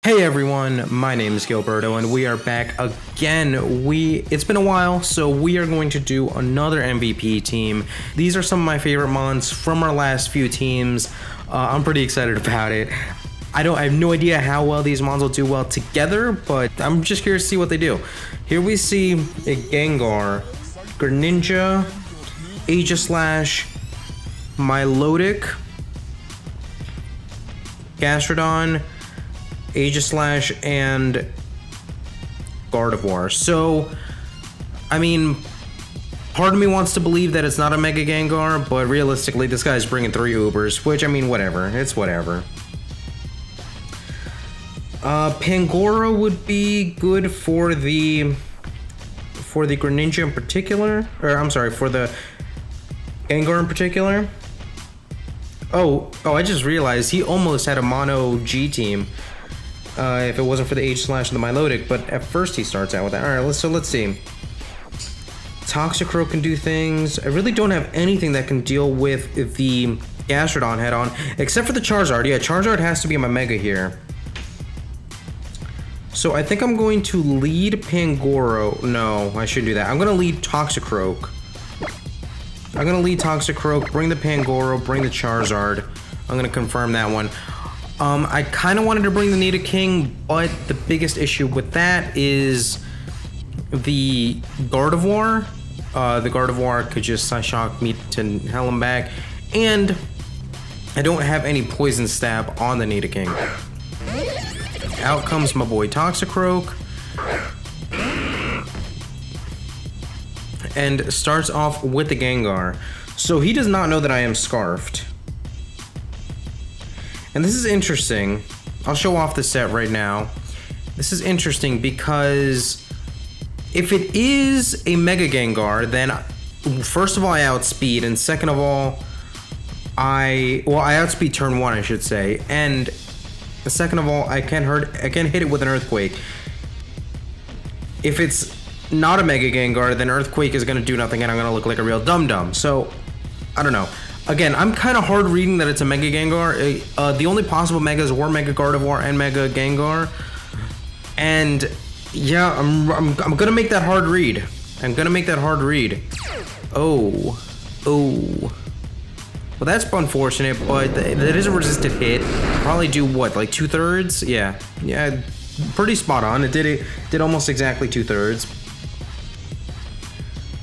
Hey everyone, my name is Gilberto and we are back again. It's been a while, so we are going to do another MVP team. These are some of my favorite mons from our last few teams. I'm pretty excited about it. I have no idea how well these mons will do well together, but I'm just curious to see what they do. Here we see a Gengar, Greninja, Aegislash, Milotic, Gastrodon, Aegislash, and Gardevoir. So, I mean, part of me wants to believe that it's not a Mega Gengar, but realistically, this guy's bringing 3 Ubers, which, I mean, whatever. It's whatever. Pangoro would be good for the Greninja in particular, or I'm sorry, for the Gengar in particular. Oh, I just realized he almost had a mono G team. If it wasn't for the Aegislash and the Milotic, but at first he starts out with that. Alright, let's see. Toxicroak can do things. I really don't have anything that can deal with the Gastrodon head on, except for the Charizard. Yeah, Charizard has to be my Mega here. So I think I'm going to lead Pangoro. No, I shouldn't do that. I'm going to lead Toxicroak. I'm going to lead Toxicroak, bring the Pangoro, bring the Charizard. I'm going to confirm that one. I kind of wanted to bring the Nidoking, but the biggest issue with that is the Gardevoir. The Gardevoir could just shock me to hell and back, and I don't have any Poison Stab on the Nidoking. Out comes my boy Toxicroak, and starts off with the Gengar. So he does not know that I am Scarfed. And this is interesting. I'll show off the set right now. This is interesting because if it is a Mega Gengar, then first of all I outspeed, and second of all I outspeed turn 1, I should say, and second of all I can hit it with an Earthquake. If it's not a Mega Gengar, then Earthquake is gonna do nothing and I'm gonna look like a real dum-dum. So I don't know. Again, I'm kind of hard reading that it's a Mega Gengar. The only possible Megas were Mega Gardevoir and Mega Gengar. And yeah, I'm gonna make that hard read. Oh. Well, that's unfortunate, but that is a resisted hit. Probably do what, like 2/3? Yeah, pretty spot on. It did almost exactly 2/3.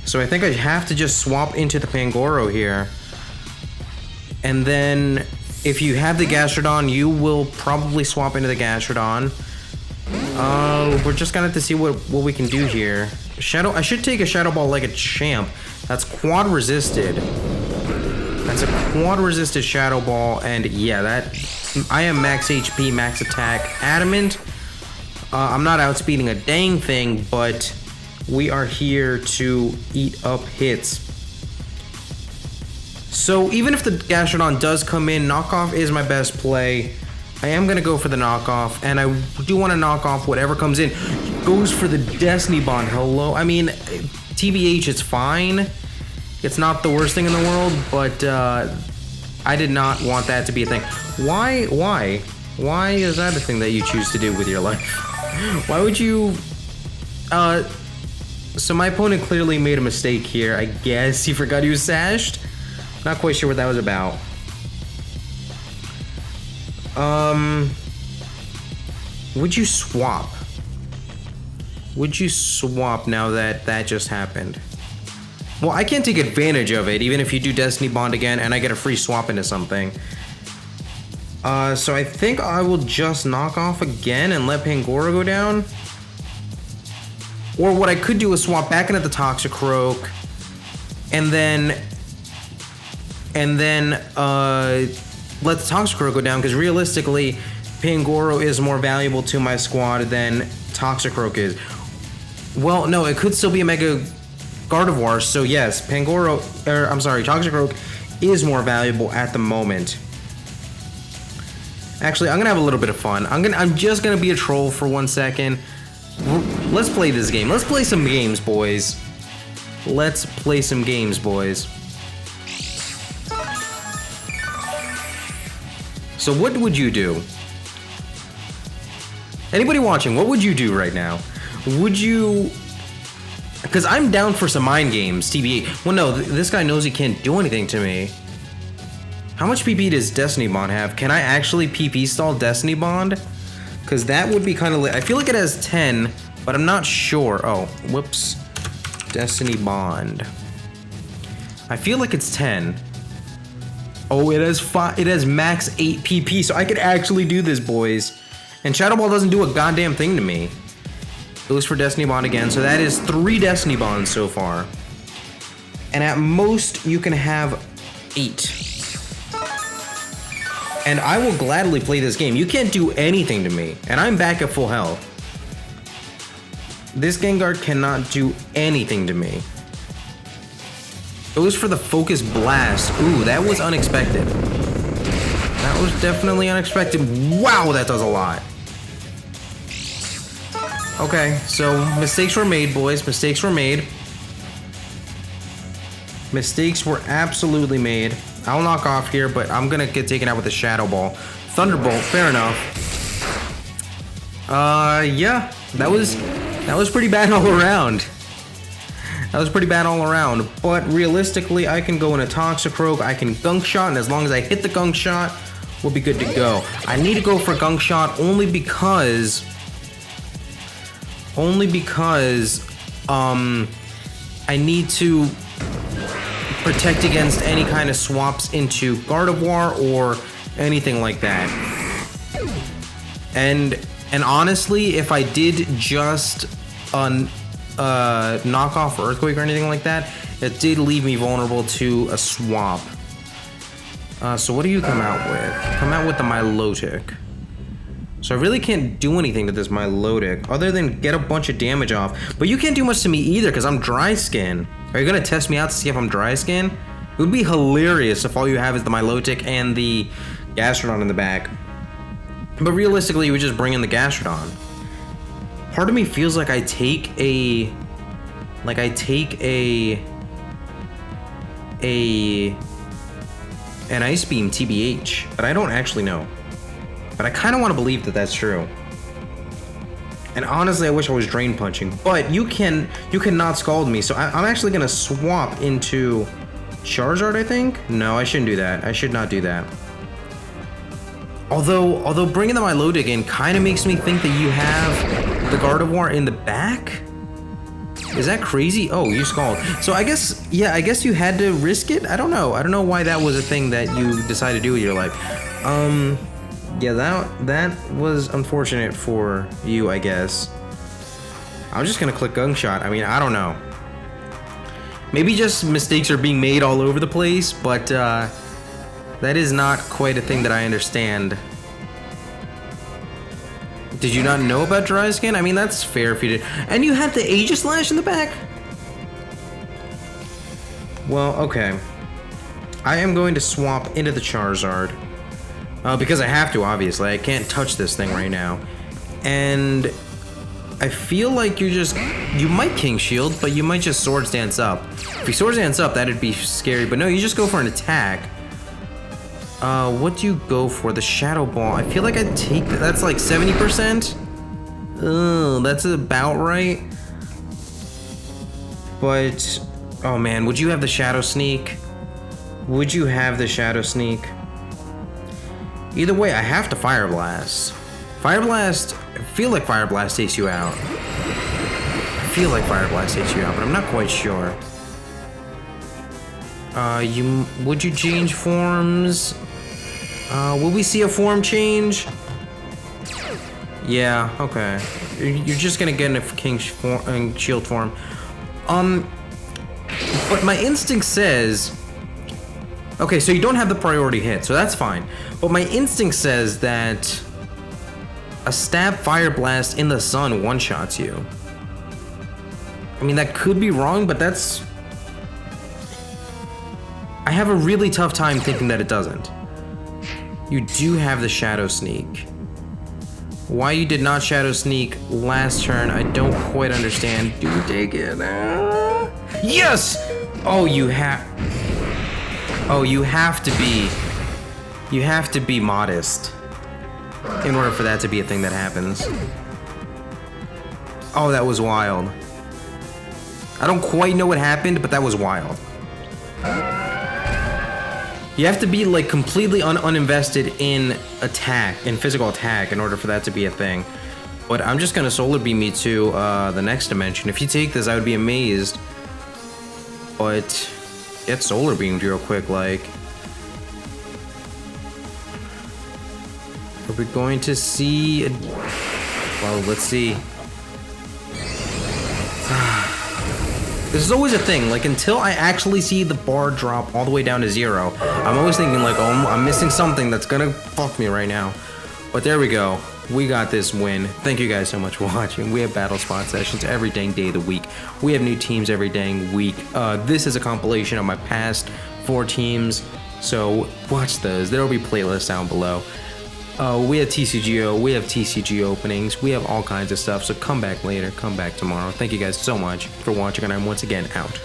So I think I have to just swap into the Pangoro here. And then, if you have the Gastrodon, you will probably swap into the Gastrodon. We're just gonna have to see what we can do here. I should take a Shadow Ball like a champ. That's quad resisted. That's a quad resisted Shadow Ball, and yeah, I am max HP, max attack, adamant. I'm not outspeeding a dang thing, but we are here to eat up hits. So even if the Gastrodon does come in, knockoff is my best play. I am going to go for the knockoff, and I do want to knock off whatever comes in. Goes for the Destiny Bond. Hello. I mean, TBH, it's fine. It's not the worst thing in the world, but I did not want that to be a thing. Why is that a thing that you choose to do with your life? Why would you... So my opponent clearly made a mistake here. I guess he forgot he was sashed. Not quite sure what that was about. Would you swap? Would you swap now that that just happened? Well, I can't take advantage of it, even if you do Destiny Bond again and I get a free swap into something. So I think I will just knock off again and let Pangoro go down. Or what I could do is swap back into the Toxicroak and then let the Toxicroak go down, because realistically, Pangoro is more valuable to my squad than Toxicroak is. Well, no, it could still be a Mega Gardevoir, so yes, Toxicroak is more valuable at the moment. Actually, I'm gonna have a little bit of fun. I'm just gonna be a troll for 1 second. Let's play this game. Let's play some games, boys. Let's play some games, boys. So what would you do? Anybody watching, what would you do right now? Would you... Because I'm down for some mind games, TBA. Well, no, this guy knows he can't do anything to me. How much PP does Destiny Bond have? Can I actually PP stall Destiny Bond? Because that would be kind of lit. I feel like it has 10, but I'm not sure. Oh, whoops. Destiny Bond. I feel like it's 10. Oh, it has 5. It has max 8 PP, so I could actually do this, boys. And Shadow Ball doesn't do a goddamn thing to me. Goes for Destiny Bond again, so that is 3 Destiny Bonds so far. And at most, you can have 8. And I will gladly play this game. You can't do anything to me, and I'm back at full health. This Gengar cannot do anything to me. Goes for the Focus Blast. Ooh, that was unexpected. That was definitely unexpected. Wow, that does a lot. Okay, so mistakes were made, boys. Mistakes were made. Mistakes were absolutely made. I'll knock off here, but I'm gonna get taken out with a Shadow Ball. Thunderbolt, fair enough. Yeah, that was pretty bad all around. That was pretty bad all around, but realistically, I can go in a Toxicroak, I can Gunk Shot, and as long as I hit the Gunk Shot, we'll be good to go. I need to go for Gunk Shot only because I need to protect against any kind of swaps into Gardevoir or anything like that. And honestly, if I did just knock off Earthquake or anything like that, it did leave me vulnerable to a swap. So what do you come out with? Come out with the Milotic. So I really can't do anything to this Milotic other than get a bunch of damage off. But you can't do much to me either because I'm dry skin. Are you gonna test me out to see if I'm dry skin? It would be hilarious if all you have is the Milotic and the Gastrodon in the back. But realistically, you would just bring in the Gastrodon. Part of me feels like I take an Ice Beam TBH, but I don't actually know. But I kind of want to believe that that's true. And honestly, I wish I was Drain Punching, but you cannot Scald me, so I'm actually gonna swap into Charizard, I think? No, I shouldn't do that. I should not do that. Although bringing the Milotic in kind of makes me think that you have the Gardevoir in the back? Is that crazy? Oh, you Scald. So I guess you had to risk it? I don't know. I don't know why that was a thing that you decided to do with your life. Yeah, that was unfortunate for you, I guess. I'm just gonna click Gunk Shot. I mean, I don't know. Maybe just mistakes are being made all over the place, but that is not quite a thing that I understand. Did you not know about Dry Skin? I mean, that's fair if you did. And you had the Aegislash in the back? Well, okay. I am going to swap into the Charizard. Because I have to, obviously. I can't touch this thing right now. And I feel like you might King Shield, but you might just Swords Dance up. If you Swords Dance up, that'd be scary. But no, you just go for an attack. What do you go for? The Shadow Ball. I feel like I'd take that. That's like 70%. Oh, that's about right. But, oh man, would you have the Shadow Sneak? Would you have the Shadow Sneak? Either way, I have to Fire Blast. Fire Blast, I feel like Fire Blast takes you out. I feel like Fire Blast takes you out, but I'm not quite sure. Would you change forms? Will we see a form change? Yeah, okay. You're just gonna get in a King Shield form. But my instinct says... Okay, so you don't have the priority hit, so that's fine. But my instinct says that a Stab Fire Blast in the sun one-shots you. I mean, that could be wrong, but that's... I have a really tough time thinking that it doesn't. You do have the Shadow Sneak. Why you did not Shadow Sneak last turn, I don't quite understand. Do you take it? Yes! Oh, you have... Oh, you have to be modest. in order for that to be a thing that happens. Oh, that was wild. I don't quite know what happened, but that was wild. You have to be like completely uninvested in attack, in physical attack, in order for that to be a thing. But I'm just gonna solar beam me to the next dimension. If you take this, I would be amazed. But get solar beamed real quick, like. Are we going to see? Well, let's see. This is always a thing, like until I actually see the bar drop all the way down to 0, I'm always thinking like, oh, I'm missing something that's gonna fuck me right now. But there we go, we got this win. Thank you guys so much for watching. We have battle spot sessions every dang day of the week. We have new teams every dang week. This is a compilation of my past 4 teams, so watch those. There will be playlists down below. We have TCGO, we have TCG openings, we have all kinds of stuff, so come back later, come back tomorrow. Thank you guys so much for watching, and I'm once again out.